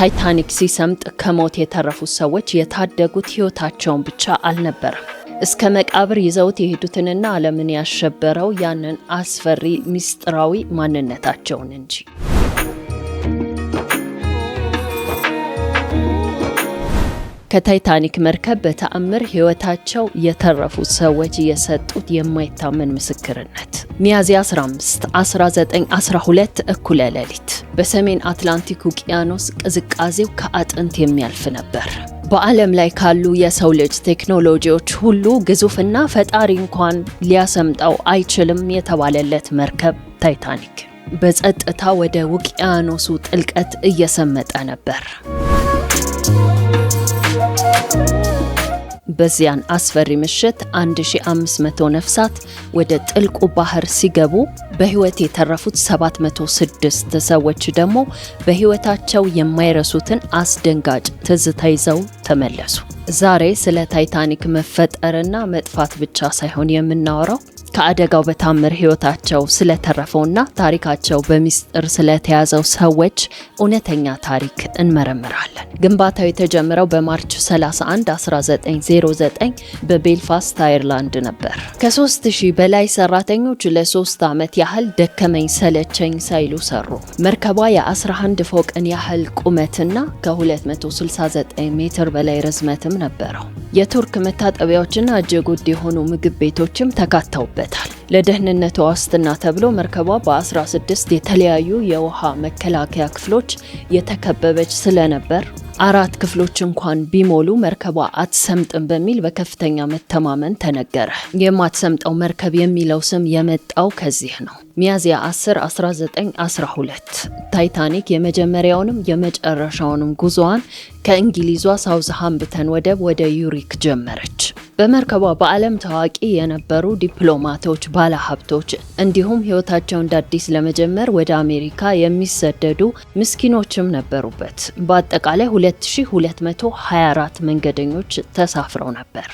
ታይታኒክ ሲሰምጥ ከሞት የተረፉት ሰዎች የታደጉት ሕይወታቸውን ብቻ አልነበረም፣ እስከ መቃብር ይዘውት የሄዱትንና ዓለምን ያሸበረው ያንን አስፈሪ ሚስጥራዊ ማንነታቸውን እንጂ። ከታይታኒክ መርከብ በተአምር ሕይወታቸው የተረፉት ሰዎች የሰጡት የማይታመን ምስክርነት። ሚያዝያ 15 1912 እኩለ ሌሊት በሰሜን አትላንቲክ ውቅያኖስ ቅዝቃዜው ከአጥንት የሚያልፍ ነበር። በዓለም ላይ ካሉ የሰው ልጅ ቴክኖሎጂዎች ሁሉ ግዙፍና ፈጣሪ እንኳን ሊያሰምጠው አይችልም የተባለለት መርከብ ታይታኒክ በጸጥታ ወደ ውቅያኖሱ ጥልቀት እየሰመጠ ነበር። በዚያን አስፈሪ ምሽት 1500 ነፍሳት ወደ ጥልቁ ባህር ሲገቡ በሕይወት የተረፉት 706 ሰዎች ደግሞ በሕይወታቸው የማይረሱትን አስደንጋጭ ትዝታ ይዘው ተመለሱ። ዛሬ ስለ ታይታኒክ መፈጠርና መጥፋት ብቻ ሳይሆን የምናወራው ከአደጋው በታምር ሕይወታቸው ስለተረፈውና ታሪካቸው በሚስጥር ስለተያዘው ሰዎች እውነተኛ ታሪክ እንመረምራለን። ግንባታው የተጀመረው በማርች 31 1909 በቤልፋስት አየርላንድ ነበር። ከ3000 በላይ ሰራተኞች ለ3 ዓመት ያህል ደከመኝ ሰለቸኝ ሳይሉ ሰሩ። መርከቧ የ11 ፎቅን ያህል ቁመትና ከ269 ሜትር በላይ ርዝመትም ነበረው። የቱርክ መታጠቢያዎችና እጅግ ውድ የሆኑ ምግብ ቤቶችም ተካተውበታል። ለደህንነቱ ዋስትና ተብሎ መርከቧ በ16 የተለያዩ የውሃ መከላከያ ክፍሎች የተከበበች ስለነበር 4 ክፍሎች እንኳን ቢሞሉ መርከቧ አትሰምጥም በሚል በከፍተኛ መተማመን ተነገረ። የማትሰምጠው መርከብ የሚለው ስም የመጣው ከዚህ ነው። ሚያዝያ 10 1912 ታይታኒክ የመጀመሪያውንም የመጨረሻውንም ጉዞዋን ከእንግሊዟ ሳውዝሃምፕተን ወደብ ወደ ዩሪክ ጀመረች። በመርከቧ በዓለም ታዋቂ የነበሩ ዲፕሎማቶች፣ ባለሀብቶች እንዲሁም ሕይወታቸው እንደ አዲስ ለመጀመር ወደ አሜሪካ የሚሰደዱ ምስኪኖችም ነበሩበት። በአጠቃላይ 2224 መንገደኞች ተሳፍረው ነበር።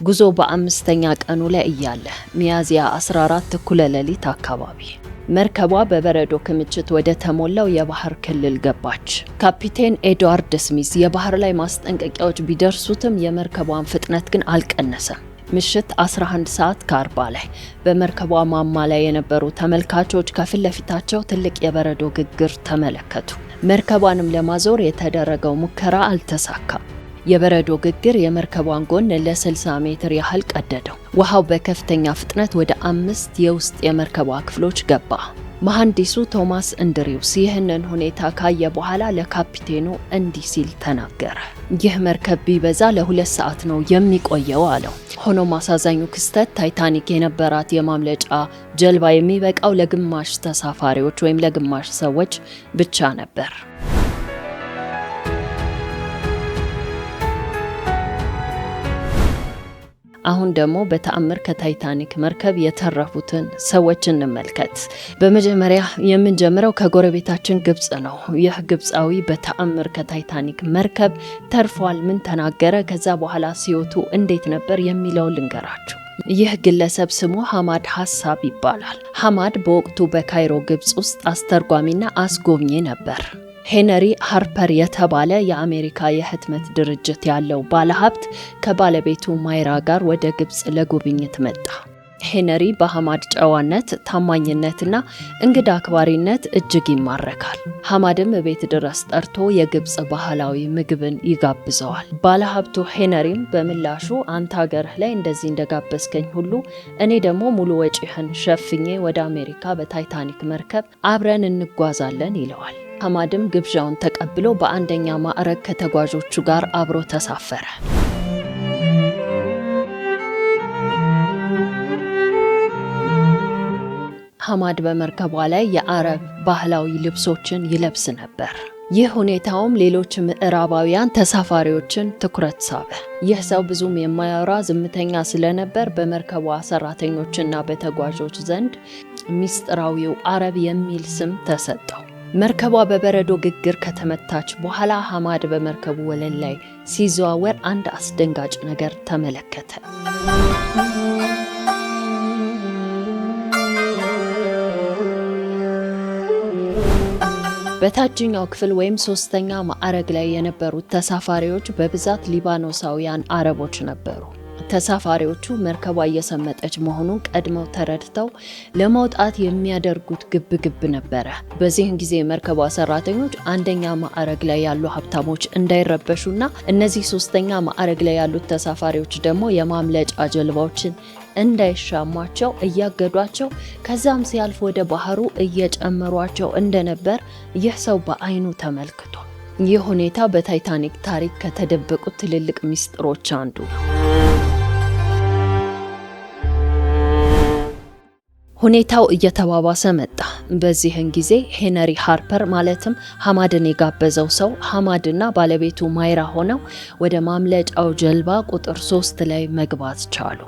ጉዞ በአምስተኛ ቀኑ ላይ እያለ ሚያዝያ 14 እኩለ ሌሊት አካባቢ መርከቧ በበረዶ ክምችት ወደ ተሞላው የባህር ክልል ገባች። ካፒቴን ኤድዋርድ ስሚዝ የባህር ላይ ማስጠንቀቂያዎች ቢደርሱትም የመርከቧን ፍጥነት ግን አልቀነሰም። ምሽት 11 ሰዓት ከ40 ላይ በመርከቧ ማማ ላይ የነበሩ ተመልካቾች ከፊት ለፊታቸው ትልቅ የበረዶ ግግር ተመለከቱ። መርከቧንም ለማዞር የተደረገው ሙከራ አልተሳካም። የበረዶ ግግር የመርከቧን ጎን ለ60 ሜትር ያህል ቀደደው። ውሃው በከፍተኛ ፍጥነት ወደ 5 የውስጥ የመርከቧ ክፍሎች ገባ። መሐንዲሱ ቶማስ እንድሪውስ ይህንን ሁኔታ ካየ በኋላ ለካፒቴኑ እንዲህ ሲል ተናገረ። ይህ መርከብ ቢበዛ ለ2 ሰዓት ነው የሚቆየው አለው። ሆኖም አሳዛኙ ክስተት ታይታኒክ የነበራት የማምለጫ ጀልባ የሚበቃው ለግማሽ ተሳፋሪዎች ወይም ለግማሽ ሰዎች ብቻ ነበር። አሁን ደግሞ በተአምር ከታይታኒክ መርከብ የተረፉትን ሰዎች እንመልከት። በመጀመሪያ የምንጀምረው ከጎረቤታችን ግብጽ ነው። ይህ ግብጻዊ በተአምር ከታይታኒክ መርከብ ተርፏል። ምን ተናገረ? ከዛ በኋላ ሲወቱ እንዴት ነበር የሚለው ልንገራችሁ። ይህ ግለሰብ ስሙ ሐማድ ሐሳብ ይባላል። ሐማድ በወቅቱ በካይሮ ግብጽ ውስጥ አስተርጓሚና አስጎብኚ ነበር። ሄነሪ ሃርፐር የተባለ የአሜሪካ የህትመት ድርጅት ያለው ባለሀብት ከባለቤቱ ማይራ ጋር ወደ ግብጽ ለጉብኝት መጣ። ሄነሪ በሐማድ ጨዋነት፣ ታማኝነትና እንግዳ አክባሪነት እጅግ ይማረካል። ሐማድም ቤት ድረስ ጠርቶ የግብጽ ባህላዊ ምግብን ይጋብዘዋል። ባለሀብቱ ሄነሪም በምላሹ አንተ ሀገርህ ላይ እንደዚህ እንደጋበዝከኝ ሁሉ እኔ ደግሞ ሙሉ ወጪህን ሸፍኜ ወደ አሜሪካ በታይታኒክ መርከብ አብረን እንጓዛለን ይለዋል። ሐማድም ግብዣውን ተቀብሎ በአንደኛ ማዕረግ ከተጓዦቹ ጋር አብሮ ተሳፈረ። ሐማድ በመርከቧ ላይ የአረብ ባህላዊ ልብሶችን ይለብስ ነበር። ይህ ሁኔታውም ሌሎች ምዕራባውያን ተሳፋሪዎችን ትኩረት ሳበ። ይህ ሰው ብዙም የማያወራ ዝምተኛ ስለነበር በመርከቧ ሰራተኞችና በተጓዦች ዘንድ ሚስጥራዊው አረብ የሚል ስም ተሰጠው። መርከቧ በበረዶ ግግር ከተመታች በኋላ ሐማድ በመርከቡ ወለል ላይ ሲዘዋወር አንድ አስደንጋጭ ነገር ተመለከተ። በታችኛው ክፍል ወይም ሶስተኛ ማዕረግ ላይ የነበሩት ተሳፋሪዎች በብዛት ሊባኖሳውያን አረቦች ነበሩ። ተሳፋሪዎቹ መርከቧ እየሰመጠች መሆኑን ቀድመው ተረድተው ለመውጣት የሚያደርጉት ግብግብ ነበረ። በዚህን ጊዜ መርከቧ ሰራተኞች አንደኛ ማዕረግ ላይ ያሉ ሀብታሞች እንዳይረበሹና እነዚህ ሶስተኛ ማዕረግ ላይ ያሉት ተሳፋሪዎች ደግሞ የማምለጫ ጀልባዎችን እንዳይሻሟቸው እያገዷቸው ከዛም ሲያልፍ ወደ ባህሩ እየጨመሯቸው እንደነበር ይህ ሰው በአይኑ ተመልክቷል። ይህ ሁኔታ በታይታኒክ ታሪክ ከተደበቁት ትልልቅ ሚስጥሮች አንዱ ነው። ሁኔታው እየተባባሰ መጣ። በዚህን ጊዜ ሄነሪ ሃርፐር ማለትም ሐማድን የጋበዘው ሰው ሐማድና ባለቤቱ ማይራ ሆነው ወደ ማምለጫው ጀልባ ቁጥር 3 ላይ መግባት ቻሉ።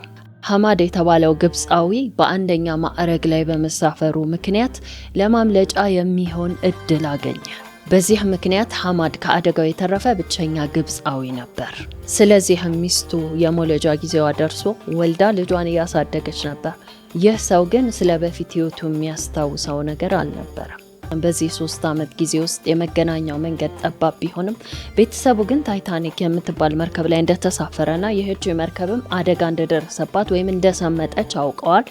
ሐማድ የተባለው ግብፃዊ በአንደኛ ማዕረግ ላይ በመሳፈሩ ምክንያት ለማምለጫ የሚሆን እድል አገኘ። በዚህ ምክንያት ሐማድ ከአደጋው የተረፈ ብቸኛ ግብፃዊ ነበር። ስለዚህም ሚስቱ የመውለጃ ጊዜዋ ደርሶ ወልዳ ልጇን እያሳደገች ነበር። ይህ ሰው ግን ስለ በፊት ህይወቱ የሚያስታውሰው ነገር አልነበረም። በዚህ 3 ዓመት ጊዜ ውስጥ የመገናኛው መንገድ ጠባብ ቢሆንም ቤተሰቡ ግን ታይታኒክ የምትባል መርከብ ላይ እንደተሳፈረና ይህች መርከብም አደጋ እንደደረሰባት ወይም እንደሰመጠች አውቀዋል።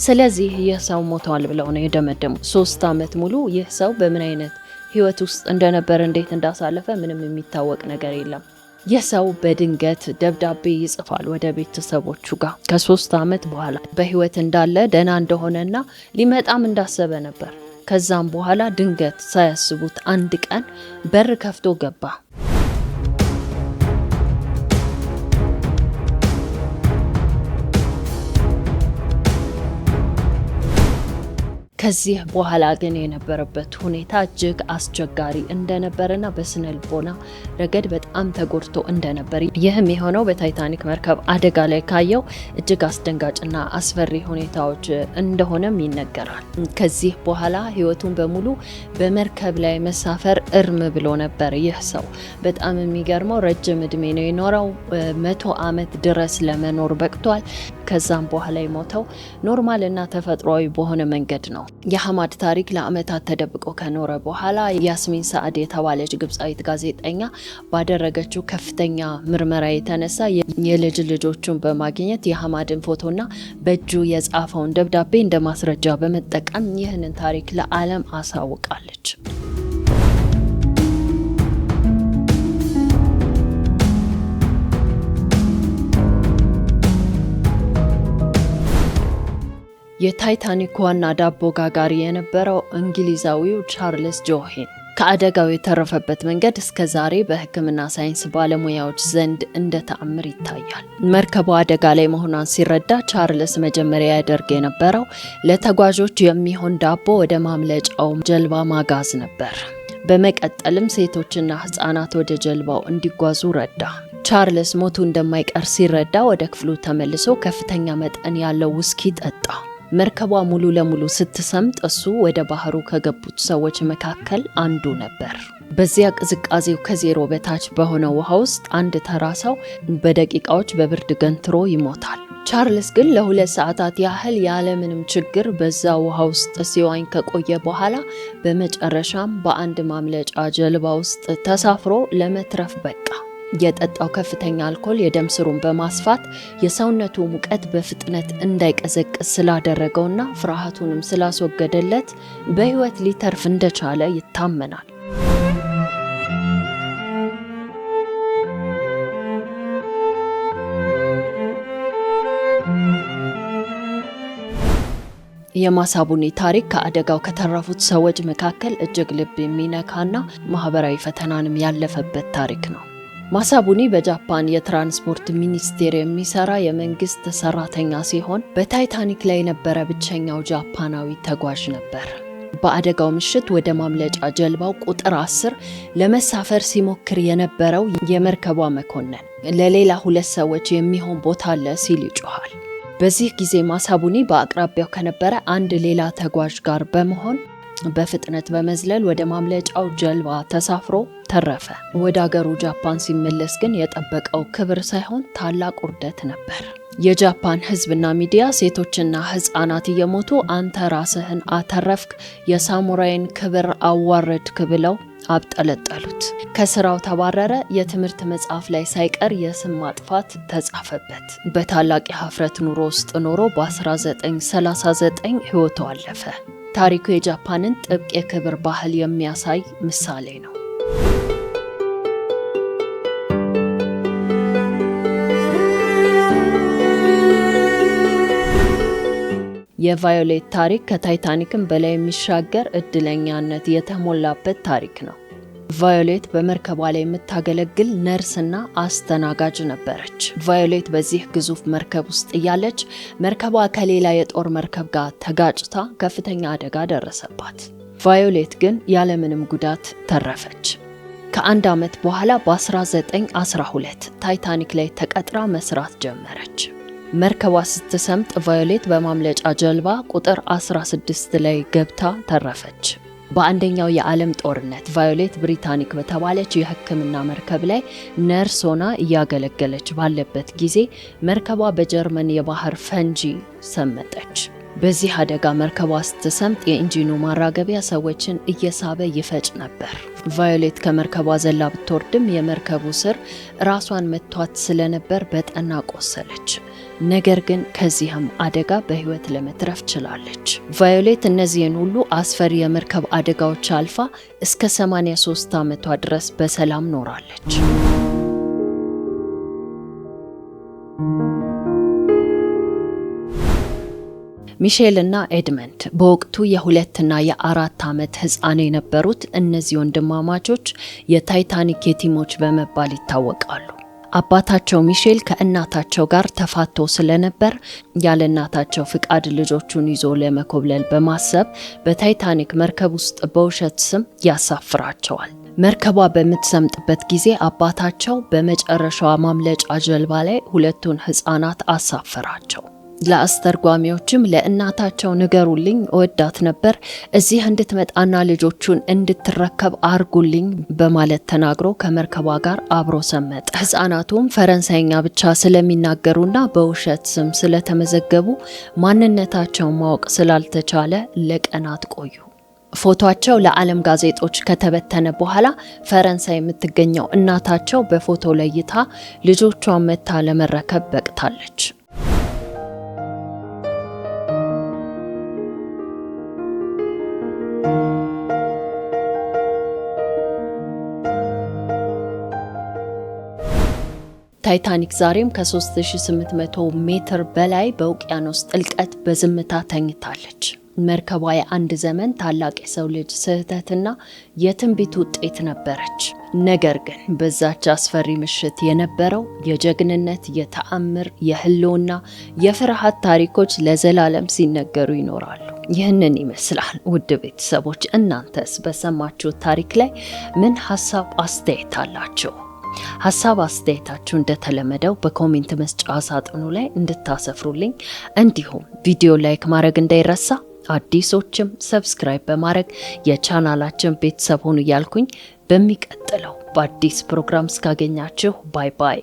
ስለዚህ ይህ ሰው ሞቷል ብለው ነው የደመደሙት። 3 ዓመት ሙሉ ይህ ሰው በምን አይነት ህይወት ውስጥ እንደነበር እንዴት እንዳሳለፈ ምንም የሚታወቅ ነገር የለም። ይህ ሰው በድንገት ደብዳቤ ይጽፋል ወደ ቤተሰቦቹ ጋር ከ3 ዓመት በኋላ በህይወት እንዳለ ደህና እንደሆነና ሊመጣም እንዳሰበ ነበር። ከዛም በኋላ ድንገት ሳያስቡት አንድ ቀን በር ከፍቶ ገባ። ከዚህ በኋላ ግን የነበረበት ሁኔታ እጅግ አስቸጋሪ እንደነበረና በስነ ልቦና ረገድ በጣም ተጎድቶ እንደነበር፣ ይህም የሆነው በታይታኒክ መርከብ አደጋ ላይ ካየው እጅግ አስደንጋጭና አስፈሪ ሁኔታዎች እንደሆነም ይነገራል። ከዚህ በኋላ ህይወቱን በሙሉ በመርከብ ላይ መሳፈር እርም ብሎ ነበር። ይህ ሰው በጣም የሚገርመው ረጅም እድሜ ነው የኖረው። 100 ዓመት ድረስ ለመኖር በቅቷል። ከዛም በኋላ የሞተው ኖርማልና ተፈጥሯዊ በሆነ መንገድ ነው። የሐማድ ታሪክ ለዓመታት ተደብቆ ከኖረ በኋላ ያስሚን ሳዕድ የተባለች ግብፃዊት ጋዜጠኛ ባደረገችው ከፍተኛ ምርመራ የተነሳ የልጅ ልጆቹን በማግኘት የሐማድን ፎቶና በእጁ የጻፈውን ደብዳቤ እንደ ማስረጃ በመጠቀም ይህንን ታሪክ ለዓለም አሳውቃለች። የታይታኒክ ዋና ዳቦ ጋጋሪ የነበረው እንግሊዛዊው ቻርልስ ጆሄን ከአደጋው የተረፈበት መንገድ እስከ ዛሬ በሕክምና ሳይንስ ባለሙያዎች ዘንድ እንደ ተአምር ይታያል። መርከቡ አደጋ ላይ መሆኗን ሲረዳ ቻርልስ መጀመሪያ ያደርግ የነበረው ለተጓዦች የሚሆን ዳቦ ወደ ማምለጫው ጀልባ ማጋዝ ነበር። በመቀጠልም ሴቶችና ህፃናት ወደ ጀልባው እንዲጓዙ ረዳ። ቻርልስ ሞቱ እንደማይቀር ሲረዳ ወደ ክፍሉ ተመልሶ ከፍተኛ መጠን ያለው ውስኪ ጠጣ። መርከቧ ሙሉ ለሙሉ ስትሰምጥ እሱ ወደ ባህሩ ከገቡት ሰዎች መካከል አንዱ ነበር። በዚያ ቅዝቃዜው ከዜሮ በታች በሆነ ውሃ ውስጥ አንድ ተራ ሰው በደቂቃዎች በብርድ ገንትሮ ይሞታል። ቻርልስ ግን ለ2 ሰዓታት ያህል ያለምንም ችግር በዛ ውሃ ውስጥ ሲዋኝ ከቆየ በኋላ በመጨረሻም በአንድ ማምለጫ ጀልባ ውስጥ ተሳፍሮ ለመትረፍ በቃ። የጠጣው ከፍተኛ አልኮል የደም ስሩን በማስፋት የሰውነቱ ሙቀት በፍጥነት እንዳይቀዘቅዝ ስላደረገውና ፍርሃቱንም ስላስወገደለት በህይወት ሊተርፍ እንደቻለ ይታመናል። የማሳቡኒ ታሪክ ከአደጋው ከተረፉት ሰዎች መካከል እጅግ ልብ የሚነካና ማህበራዊ ፈተናንም ያለፈበት ታሪክ ነው። ማሳቡኒ በጃፓን የትራንስፖርት ሚኒስቴር የሚሰራ የመንግስት ሰራተኛ ሲሆን በታይታኒክ ላይ የነበረ ብቸኛው ጃፓናዊ ተጓዥ ነበር። በአደጋው ምሽት ወደ ማምለጫ ጀልባው ቁጥር 10 ለመሳፈር ሲሞክር የነበረው የመርከቧ መኮንን ለሌላ 2 ሰዎች የሚሆን ቦታ አለ ሲል ይጮሃል። በዚህ ጊዜ ማሳቡኒ በአቅራቢያው ከነበረ አንድ ሌላ ተጓዥ ጋር በመሆን በፍጥነት በመዝለል ወደ ማምለጫው ጀልባ ተሳፍሮ ተረፈ። ወደ አገሩ ጃፓን ሲመለስ ግን የጠበቀው ክብር ሳይሆን ታላቅ ውርደት ነበር። የጃፓን ህዝብና ሚዲያ ሴቶችና ህፃናት እየሞቱ አንተ ራስህን አተረፍክ፣ የሳሙራይን ክብር አዋረድክ ብለው አብጠለጠሉት። ከስራው ተባረረ። የትምህርት መጽሐፍ ላይ ሳይቀር የስም ማጥፋት ተጻፈበት። በታላቅ የሀፍረት ኑሮ ውስጥ ኖሮ በ1939 ህይወቱ አለፈ። ታሪኩ የጃፓንን ጥብቅ የክብር ባህል የሚያሳይ ምሳሌ ነው። የቫዮሌት ታሪክ ከታይታኒክም በላይ የሚሻገር እድለኛነት የተሞላበት ታሪክ ነው። ቫዮሌት በመርከቧ ላይ የምታገለግል ነርስና አስተናጋጅ ነበረች። ቫዮሌት በዚህ ግዙፍ መርከብ ውስጥ እያለች መርከቧ ከሌላ የጦር መርከብ ጋር ተጋጭታ ከፍተኛ አደጋ ደረሰባት። ቫዮሌት ግን ያለምንም ጉዳት ተረፈች። ከአንድ ዓመት በኋላ በ1912 ታይታኒክ ላይ ተቀጥራ መስራት ጀመረች። መርከቧ ስትሰምጥ ቫዮሌት በማምለጫ ጀልባ ቁጥር 16 ላይ ገብታ ተረፈች። በአንደኛው የዓለም ጦርነት ቫዮሌት ብሪታኒክ በተባለች የሕክምና መርከብ ላይ ነርስ ሆና እያገለገለች ባለበት ጊዜ መርከቧ በጀርመን የባህር ፈንጂ ሰመጠች። በዚህ አደጋ መርከቧ ስትሰምጥ የኢንጂኑ ማራገቢያ ሰዎችን እየሳበ ይፈጭ ነበር። ቫዮሌት ከመርከቧ ዘላ ብትወርድም የመርከቡ ስር ራሷን መቷት ስለነበር በጠና ቆሰለች። ነገር ግን ከዚህም አደጋ በህይወት ለመትረፍ ችላለች። ቫዮሌት እነዚህን ሁሉ አስፈሪ የመርከብ አደጋዎች አልፋ እስከ 83 ዓመቷ ድረስ በሰላም ኖራለች። ሚሼል እና ኤድመንድ በወቅቱ የ2 እና የ4 ዓመት ህፃን የነበሩት እነዚህ ወንድማማቾች የታይታኒክ የቲሞች በመባል ይታወቃሉ። አባታቸው ሚሼል ከእናታቸው ጋር ተፋቶ ስለነበር ያለ እናታቸው ፍቃድ ልጆቹን ይዞ ለመኮብለል በማሰብ በታይታኒክ መርከብ ውስጥ በውሸት ስም ያሳፍራቸዋል። መርከቧ በምትሰምጥበት ጊዜ አባታቸው በመጨረሻዋ ማምለጫ ጀልባ ላይ ሁለቱን ህፃናት አሳፈራቸው። ለአስተርጓሚዎችም ለእናታቸው ንገሩልኝ፣ እወዳት ነበር፣ እዚህ እንድትመጣና ልጆቹን እንድትረከብ አርጉልኝ በማለት ተናግሮ ከመርከቧ ጋር አብሮ ሰመጠ። ህፃናቱም ፈረንሳይኛ ብቻ ስለሚናገሩና በውሸት ስም ስለተመዘገቡ ማንነታቸው ማወቅ ስላልተቻለ ለቀናት ቆዩ። ፎቶአቸው ለዓለም ጋዜጦች ከተበተነ በኋላ ፈረንሳይ የምትገኘው እናታቸው በፎቶ ለይታ ልጆቿን መታ ለመረከብ በቅታለች። ታይታኒክ ዛሬም ከ3800 ሜትር በላይ በውቅያኖስ ጥልቀት በዝምታ ተኝታለች። መርከቧ የአንድ ዘመን ታላቅ የሰው ልጅ ስህተትና የትንቢት ውጤት ነበረች። ነገር ግን በዛች አስፈሪ ምሽት የነበረው የጀግንነት፣ የተአምር፣ የህልውና፣ የፍርሃት ታሪኮች ለዘላለም ሲነገሩ ይኖራሉ። ይህንን ይመስላል። ውድ ቤተሰቦች፣ እናንተስ በሰማችሁት ታሪክ ላይ ምን ሀሳብ አስተያየት አላችሁ? ሀሳብ አስተያየታችሁ እንደተለመደው በኮሜንት መስጫ ሳጥኑ ላይ እንድታሰፍሩልኝ፣ እንዲሁም ቪዲዮ ላይክ ማድረግ እንዳይረሳ፣ አዲሶችም ሰብስክራይብ በማድረግ የቻናላችን ቤተሰብ ሆኑ እያልኩኝ በሚቀጥለው በአዲስ ፕሮግራም እስካገኛችሁ ባይ ባይ።